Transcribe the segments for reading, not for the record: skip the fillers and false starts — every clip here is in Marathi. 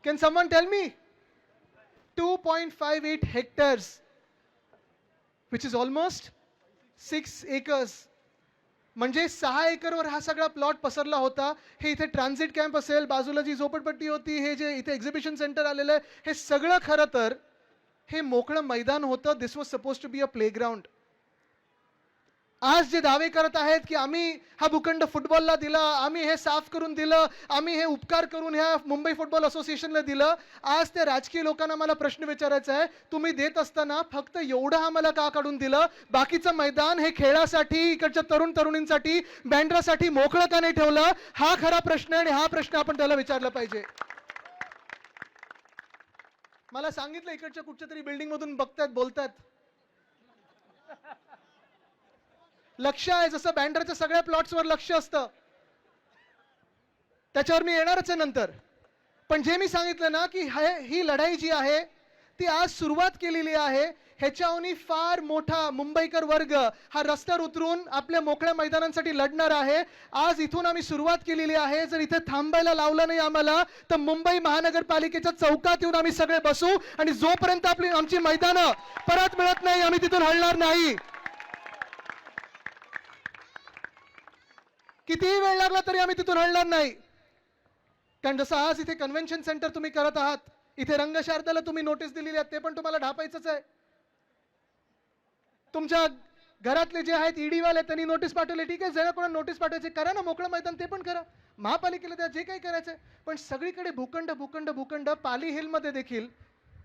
Can someone tell me? 2.58 hectares, which is almost 6 acres. म्हणजे 6 एकरवर हा सगळा प्लॉट पसरला होता. हे इथे ट्रान्झिट कॅम्प असेल, बाजूला जी झोपडपट्टी होती, हे जे इथे एक्झिबिशन सेंटर आलेलं आहे, हे सगळं खरं तर हे मोकळं मैदान होतं. This was suppose to be a playground. आज जे दावे करत आहेत की आम्ही हा भूखंड फुटबॉलला दिला, आम्ही हे साफ करून दिलं, आम्ही हे उपकार करून ह्या मुंबई फुटबॉल असोसिएशनला दिलं, आज त्या राजकीय लोकांना मला प्रश्न विचारायचा आहे, तुम्ही देत असताना फक्त एवढं आम्हाला का काढून दिलं? बाकीचं मैदान हे खेळासाठी, इकडच्या तरुण तरुणींसाठी, बँड्रासाठी मोकळं का नाही ठेवलं? हा खरा प्रश्न आहे आणि हा प्रश्न आपण त्याला विचारला पाहिजे. मला सांगितलं इकडच्या कुठच्या तरी बिल्डिंग मधून बघतात, बोलतात, लक्ष आहे जसं बँड्राच्या सगळ्या प्लॉट्सवर लक्ष असतं, त्याच्यावर मी येणारच आहे नंतर. पण जे मी सांगितलं ना की ही लढाई जी आहे ती आज सुरुवात केलेली आहे. ह्याच्याहून फार मोठा मुंबईकर वर्ग हा रस्त्यावर उतरून आपल्या मोकळ्या मैदानांसाठी लढणार आहे. आज इथून आम्ही सुरुवात केलेली आहे. जर इथे थांबायला लावलं नाही आम्हाला तर मुंबई महानगरपालिकेच्या चौकात येऊन आम्ही सगळे बसू आणि जोपर्यंत आमची मैदानं परत मिळत नाही आम्ही तिथून हलणार नाही. कितीही वेळ लागला तरी आम्ही तिथून हलणार नाही. कारण जसं आज इथे कन्व्हेन्शन सेंटर तुम्ही करत आहात, इथे रंगशारदाला तुम्ही नोटीस दिलेली आहे, ते पण तुम्हाला ढापायचंच आहे. तुमच्या घरातले जे आहेत ईडी वाले त्यांनी नोटीस पाठवले, ठीक आहे, जरा कोणा नोटीस पाठवायचे करा ना, मोकळं मैदान ते पण करा, महापालिकेला द्या, जे काही करायचंय. पण सगळीकडे भूखंड भूखंड भूखंड. पाली हिलमध्ये देखील,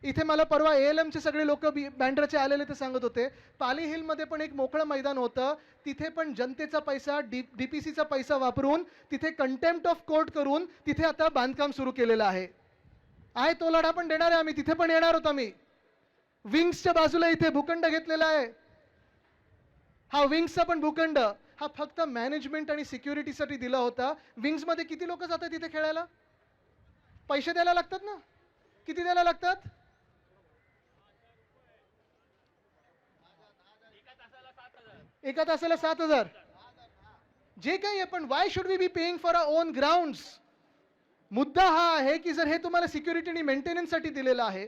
इथे मला परवा ALM चे सगळे लोक बँड्राचे आलेले ते सांगत होते, पाली हिलमध्ये पण एक मोकळं मैदान होतं, तिथे पण जनतेचा पैसा, DPCचा पैसा वापरून तिथे कंटेम्प्ट ऑफ कोर्ट करून तिथे आता बांधकाम सुरू केलेलं आहे. तो लढा पण देणार आहे आम्ही, तिथे पण येणार होतो आम्ही. विंग्सच्या बाजूला इथे भूखंड घेतलेला आहे. हा विंग्सचा पण भूखंड हा फक्त मॅनेजमेंट आणि सिक्युरिटीसाठी दिला होता. विंग्स मध्ये किती लोक जातात तिथे खेळायला? पैसे द्यायला लागतात ना. किती द्यायला लागतात? एका तासाला 7,000. जे काही आहे, पण why should we be paying for our own grounds? मुद्दा हा आहे की जर हे तुम्हाला सिक्युरिटी आणि मेंटेनन्ससाठी दिलेलं आहे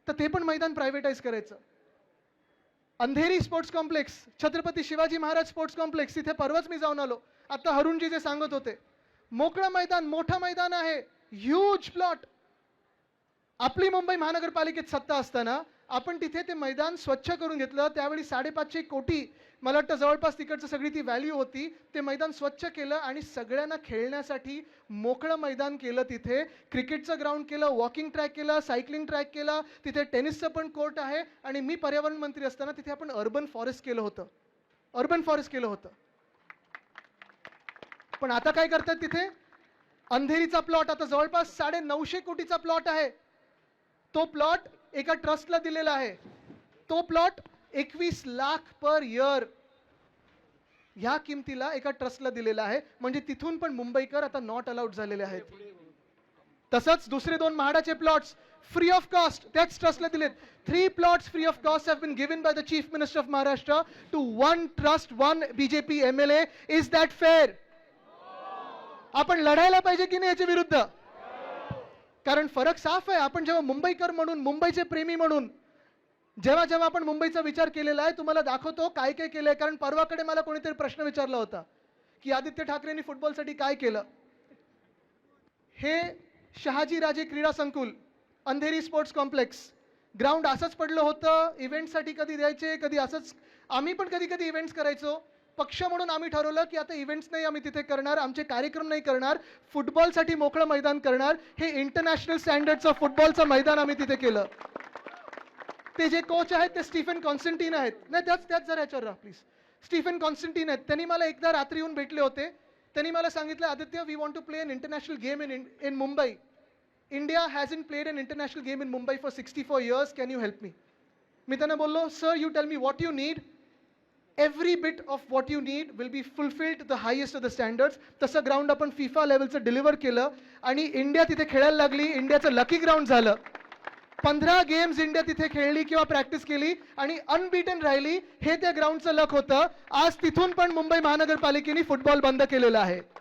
तर ते पण मैदान प्रायव्हेटाइज करायचं. Andheri sports complex, Chhatrapati Shivaji Maharaj sports complex, इथे परवाच मी जाऊन आलो. आता हरुणजी जे सांगत होते, मोकळं मैदान, मोठं मैदान आहे, ह्यूज प्लॉट. आपली मुंबई महानगरपालिकेत सत्ता असताना आपण तिथे ते मैदान स्वच्छ करून घेतलं. त्यावेळी 550 कोटी मला वाटतं जवळपास तिकडचं सगळी ती व्हॅल्यू होती. ते मैदान स्वच्छ केलं आणि सगळ्यांना खेळण्यासाठी मोकळं मैदान केलं. तिथे क्रिकेटचं ग्राउंड केलं, वॉकिंग ट्रॅक केलं, सायकलिंग ट्रॅक केला, तिथे टेनिसचं पण कोर्ट आहे. आणि मी पर्यावरण मंत्री असताना तिथे आपण अर्बन फॉरेस्ट केलं होतं. पण आता काय करतात तिथे? अंधेरीचा प्लॉट आता जवळपास 950 कोटीचा प्लॉट आहे. तो प्लॉट एका ट्रस्टला दिलेला आहे. तो प्लॉट 21 लाख पर इयर ह्या किमतीला एका ट्रस्टला दिलेला आहे. म्हणजे तिथून पण मुंबईकर आता नॉट अलाउड झालेले आहेत. तसंच दुसरे 2 म्हाडाचे प्लॉट्स फ्री ऑफ कॉस्ट त्याच ट्रस्टला दिलेत. 3 plots free of cost have been given by the Chief Minister of Maharashtra to 1 trust, 1 BJP MLA. Is that fair? आपण लढायला पाहिजे की नाही याच्या विरुद्ध? कारण फरक साफ आहे. आपण जेव्हा मुंबईकर म्हणून, मुंबईचे प्रेमी म्हणून जेव्हा आपण मुंबईचा विचार केलेला आहे, तुम्हाला दाखवतो काय काय केलंय. कारण परवाकडे मला कोणीतरी प्रश्न विचारला होता की आदित्य ठाकरेंनी फुटबॉलसाठी काय केलं. हे शहाजीराजे क्रीडा संकुल, अंधेरी स्पोर्ट्स कॉम्प्लेक्स ग्राउंड असंच पडलं होतं. इव्हेंटसाठी कधी द्यायचे, कधी असंच. आम्ही पण कधी कधी इव्हेंट्स करायचो. पक्ष म्हणून आम्ही ठरवलं की आता इव्हेंट्स नाही आम्ही तिथे करणार, आमचे कार्यक्रम नाही करणार, फुटबॉलसाठी मोकळं मैदान करणार. हे इंटरनॅशनल स्टँडर्डचं फुटबॉलचं मैदान आम्ही तिथे केलं. ते जे कोच आहेत ते स्टीफन कॉन्स्टंटीन आहेत. नाही त्याच जरा याच्यावर राहा प्लीज. स्टीफन कॉन्स्टंटीन आहेत. त्यांनी मला एकदा रात्री येऊन भेटले होते. त्यांनी मला सांगितलं, Aditya, we want to play an international game in Mumbai. India hasn't played an international game in Mumbai for 64 years. Can you help me? मी त्यांना बोललो, sir, you tell me what you need. Every bit of what you need will be fulfilled to the highest of the standards. तसं ग्राउंड आपण FIFA लेवलचं डिलिव्हर केलं आणि इंडिया तिथे खेळायला लागली. इंडियाचं लकी ग्राउंड झालं. 15 गेम्स इंडिया तिथे खेळली किंवा प्रॅक्टिस केली आणि अनबीटन राहिली. हे त्या ग्राउंडचं लक होतं. आज तिथून पण मुंबई महानगरपालिकेने फुटबॉल बंद केलेलं आहे.